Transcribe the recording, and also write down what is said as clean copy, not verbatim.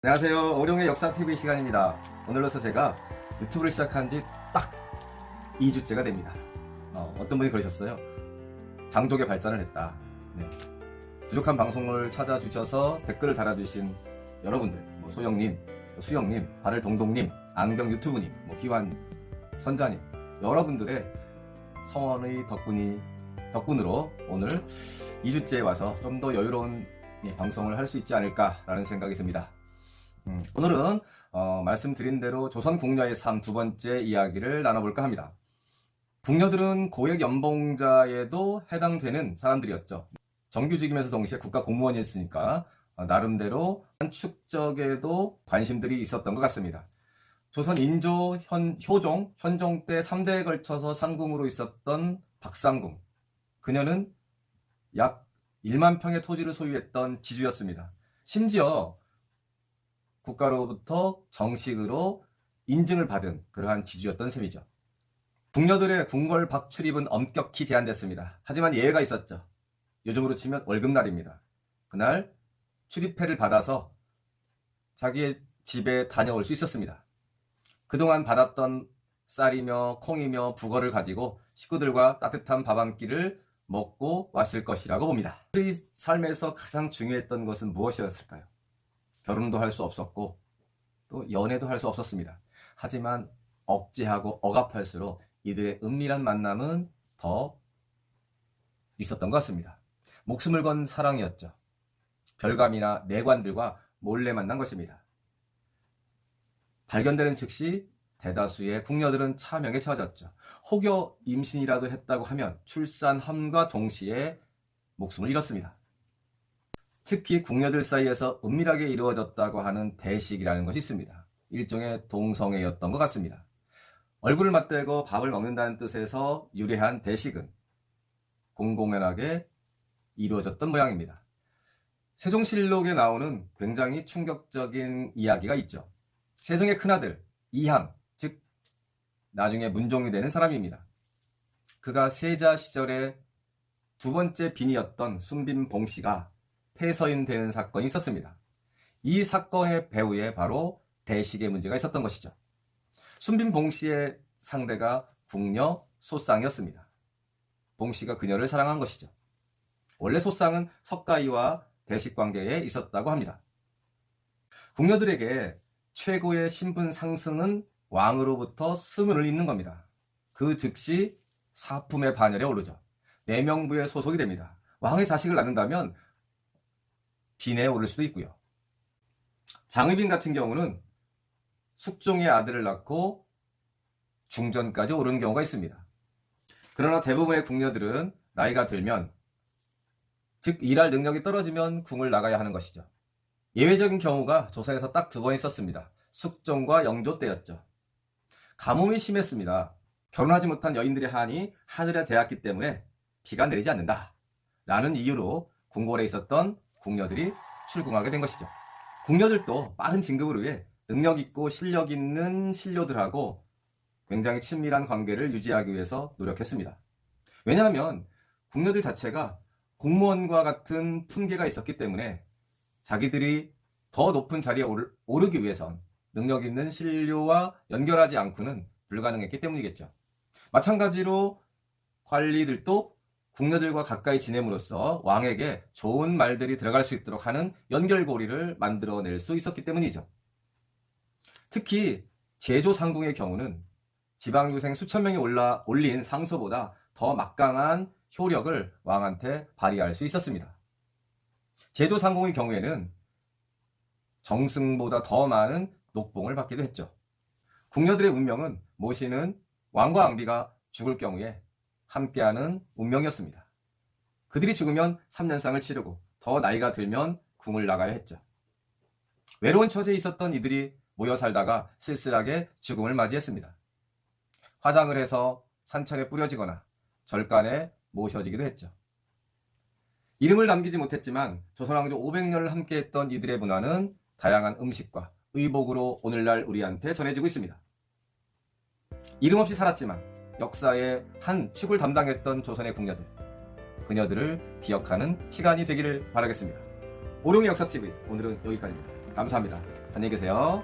안녕하세요. 오룡의 역사TV 시간입니다. 오늘로서 제가 유튜브를 시작한 지 딱 2주째가 됩니다. 어떤 분이 그러셨어요. 장족의 발전을 했다. 네. 부족한 방송을 찾아주셔서 댓글을 달아주신 여러분들, 소영님, 수영님, 발을동동님, 안경유튜브님, 기환 선자님, 여러분들의 성원의 덕분으로 오늘 2주째에 와서 좀 더 여유로운 방송을 할 수 있지 않을까라는 생각이 듭니다. 오늘은 말씀드린 대로 조선 궁녀의 삶 두 번째 이야기를 나눠볼까 합니다. 궁녀들은 고액 연봉자에도 해당되는 사람들이었죠. 정규직이면서 동시에 국가 공무원이었으니까 나름대로 축적에도 관심들이 있었던 것 같습니다. 조선 인조, 효종, 현종 때 3대에 걸쳐서 상궁으로 있었던 박상궁. 그녀는 약 1만 평의 토지를 소유했던 지주였습니다. 심지어 국가로부터 정식으로 인증을 받은 그러한 지주였던 셈이죠. 궁녀들의 궁궐 박출입은 엄격히 제한됐습니다. 하지만 예외가 있었죠. 요즘으로 치면 월급날입니다. 그날 출입회를 받아서 자기의 집에 다녀올 수 있었습니다. 그동안 받았던 쌀이며 콩이며 북어를 가지고 식구들과 따뜻한 밥 한 끼를 먹고 왔을 것이라고 봅니다. 그의 삶에서 가장 중요했던 것은 무엇이었을까요? 결혼도 할 수 없었고 또 연애도 할 수 없었습니다. 하지만 억제하고 억압할수록 이들의 은밀한 만남은 더 있었던 것 같습니다. 목숨을 건 사랑이었죠. 별감이나 내관들과 몰래 만난 것입니다. 발견되는 즉시 대다수의 궁녀들은 차명에 처졌죠. 혹여 임신이라도 했다고 하면 출산함과 동시에 목숨을 잃었습니다. 특히 궁녀들 사이에서 은밀하게 이루어졌다고 하는 대식이라는 것이 있습니다. 일종의 동성애였던 것 같습니다. 얼굴을 맞대고 밥을 먹는다는 뜻에서 유래한 대식은 공공연하게 이루어졌던 모양입니다. 세종실록에 나오는 굉장히 충격적인 이야기가 있죠. 세종의 큰아들 이항, 즉 나중에 문종이 되는 사람입니다. 그가 세자 시절에 두 번째 빈이었던 순빈봉씨가 폐서인 되는 사건이 있었습니다. 이 사건의 배후에 바로 대식의 문제가 있었던 것이죠. 순빈봉씨의 상대가 궁녀 소쌍이었습니다. 봉씨가 그녀를 사랑한 것이죠. 원래 소쌍은 석가이와 대식 관계에 있었다고 합니다. 궁녀들에게 최고의 신분 상승은 왕으로부터 승을 입는 겁니다. 그 즉시 사품의 반열에 오르죠. 내명부에 소속이 됩니다. 왕의 자식을 낳는다면 빈에 오를 수도 있고요. 장의빈 같은 경우는 숙종의 아들을 낳고 중전까지 오르는 경우가 있습니다. 그러나 대부분의 궁녀들은 나이가 들면, 즉 일할 능력이 떨어지면 궁을 나가야 하는 것이죠. 예외적인 경우가 조선에서 딱 두 번 있었습니다. 숙종과 영조 때였죠. 가뭄이 심했습니다. 결혼하지 못한 여인들의 한이 하늘에 닿았기 때문에 비가 내리지 않는다 라는 이유로 궁궐에 있었던 궁녀들이 출궁하게 된 것이죠. 궁녀들도 빠른 진급을 위해 능력 있고 실력 있는 신료들하고 굉장히 친밀한 관계를 유지하기 위해서 노력했습니다. 왜냐하면 궁녀들 자체가 공무원과 같은 품계가 있었기 때문에 자기들이 더 높은 자리에 오르기 위해선 능력 있는 신료와 연결하지 않고는 불가능했기 때문이겠죠. 마찬가지로 관리들도 궁녀들과 가까이 지냄으로써 왕에게 좋은 말들이 들어갈 수 있도록 하는 연결고리를 만들어낼 수 있었기 때문이죠. 특히 제조상궁의 경우는 지방유생 수천 명이 올린 상소보다 더 막강한 효력을 왕한테 발휘할 수 있었습니다. 제조상궁의 경우에는 정승보다 더 많은 녹봉을 받기도 했죠. 궁녀들의 운명은 모시는 왕과 앙비가 죽을 경우에 함께하는 운명이었습니다. 그들이 죽으면 3년상을 치르고 더 나이가 들면 궁을 나가야 했죠. 외로운 처지에 있었던 이들이 모여 살다가 쓸쓸하게 죽음을 맞이했습니다. 화장을 해서 산천에 뿌려지거나 절간에 모셔지기도 했죠. 이름을 남기지 못했지만 조선왕조 500년을 함께했던 이들의 문화는 다양한 음식과 의복으로 오늘날 우리한테 전해지고 있습니다. 이름 없이 살았지만 역사의 한 축을 담당했던 조선의 궁녀들, 그녀들을 기억하는 시간이 되기를 바라겠습니다. 오룡의 역사TV 오늘은 여기까지입니다. 감사합니다. 안녕히 계세요.